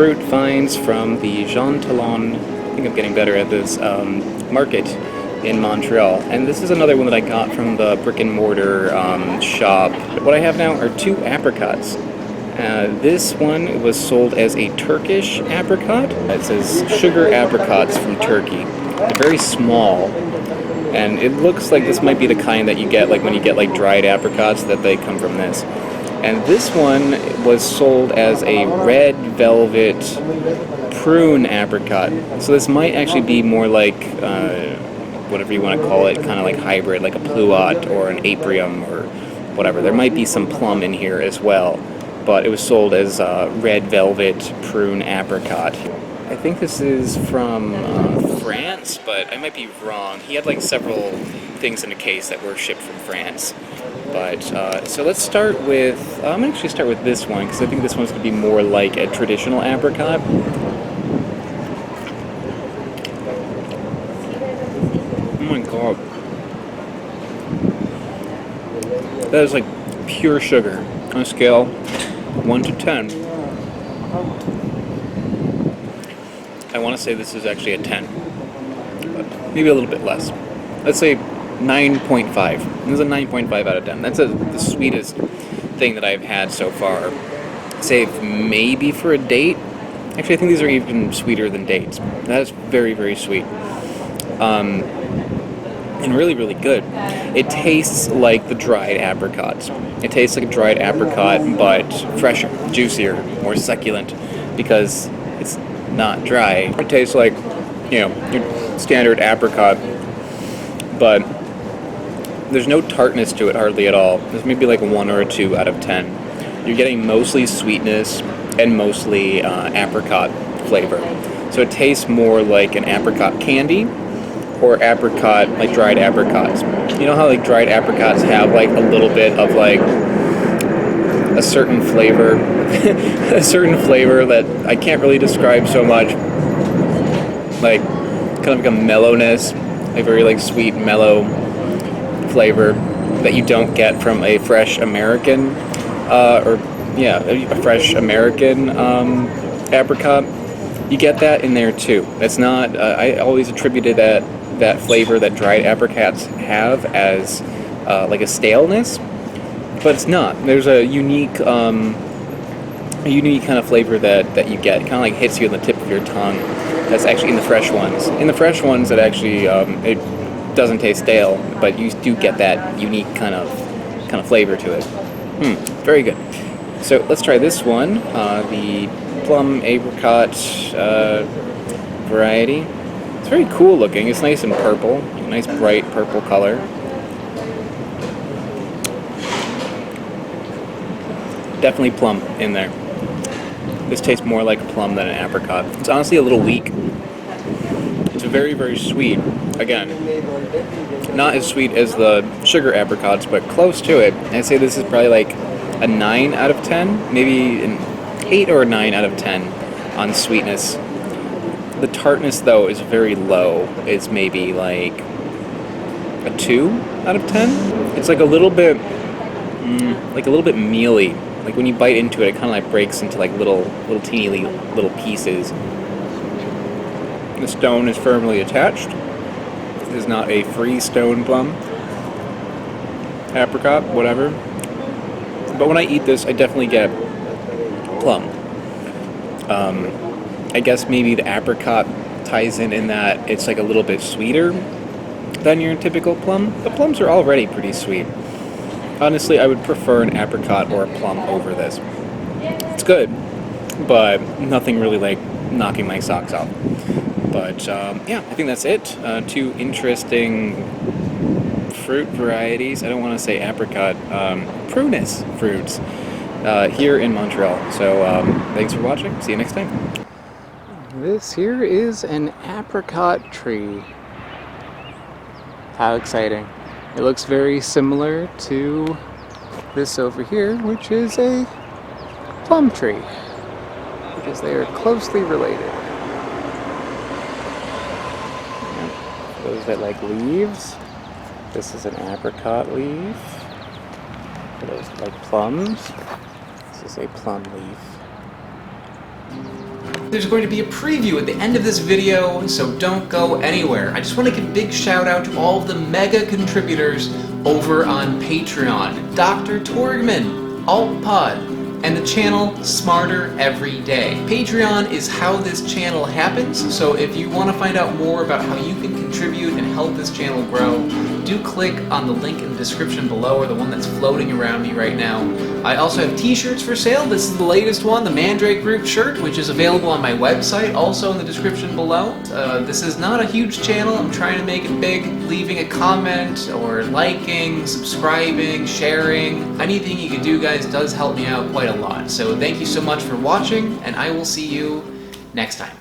fruit finds from the Jean Talon, I think I'm getting better at this, market in Montreal. And this is another one that I got from the brick and mortar shop. What I have now are two apricots. This one was sold as a Turkish apricot. It says sugar apricots from Turkey. They're very small, and it looks like this might be the kind that you get like when you get like dried apricots, that they come from this. And this one was sold as a red velvet prune apricot. So this might actually be more like whatever you want to call it, kind of like hybrid, like a Pluot or an Aprium or whatever. There might be some plum in here as well, but it was sold as red velvet prune apricot. I think this is from France, but I might be wrong. He had like several things in a case that were shipped from France. But, so let's start with, I'm going to actually start with this one, because I think this one's going to be more like a traditional apricot. Oh my god. That is like pure sugar on a scale 1 to 10. I want to say this is actually a 10, but maybe a little bit less. Let's say 9.5. This is a 9.5 out of 10. That's the sweetest thing that I've had so far. Save maybe for a date. Actually, I think these are even sweeter than dates. That is very, very sweet. And really, really good. It tastes like the dried apricots. It tastes like a dried apricot, but fresher, juicier, more succulent, because it's not dry. It tastes like, you know, your standard apricot, but there's no tartness to it hardly at all. There's maybe like a 1 or a 2 out of 10. You're getting mostly sweetness and mostly apricot flavor. So it tastes more like an apricot candy or apricot, like dried apricots. You know how like dried apricots have like a little bit of like a certain flavor, a certain flavor that I can't really describe so much. Like kind of like a mellowness, a very like sweet, mellow flavor that you don't get from a fresh American, a fresh American apricot. You get that in there too. That's not. I always attributed that flavor that dried apricots have as like a staleness, but it's not. There's a unique kind of flavor that you get. It kind of like hits you on the tip of your tongue. That's actually in the fresh ones. In the fresh ones, it actually it doesn't taste stale, but you do get that unique kind of flavor to it. Very good. So let's try this one, the Plum Apricot variety. It's very cool looking. It's nice and purple, a nice bright purple color. Definitely plum in there. This tastes more like a plum than an apricot. It's honestly a little weak. It's very, very sweet. Again, not as sweet as the sugar apricots, but close to it. I'd say this is probably like a 9 out of 10, maybe an 8 or a 9 out of 10 on sweetness. The tartness, though, is very low. It's maybe like a 2 out of 10. It's like a little bit mealy. Like when you bite into it, it kind of like breaks into like little teeny little pieces. The stone is firmly attached. It is not a free stone plum, apricot, whatever. But when I eat this, I definitely get plum. I guess maybe the apricot ties in that it's like a little bit sweeter than your typical plum. The plums are already pretty sweet. Honestly, I would prefer an apricot or a plum over this. It's good, but nothing really like knocking my socks off. But yeah, I think that's it. 2 interesting fruit varieties. I don't want to say apricot, prunus fruits here in Montreal. So thanks for watching. See you next time. This here is an apricot tree. How exciting. It looks very similar to this over here, which is a plum tree, because they are closely related. Those that like leaves, this is an apricot leaf. For those that like plums, this is a plum leaf. There's going to be a preview at the end of this video, so don't go anywhere. I just want to give a big shout out to all of the mega contributors over on Patreon. Dr. Torgman, AltPod, and the channel Smarter Every Day. Patreon is how this channel happens, so if you want to find out more about how you can contribute and help this channel grow, do click on the link in the description below, or the one that's floating around me right now. I also have t-shirts for sale. This is the latest one, the Mandrake Group shirt, which is available on my website, also in the description below. This is not a huge channel. I'm trying to make it big. Leaving a comment, or liking, subscribing, sharing, anything you can do, guys, does help me out quite a lot. So thank you so much for watching, and I will see you next time.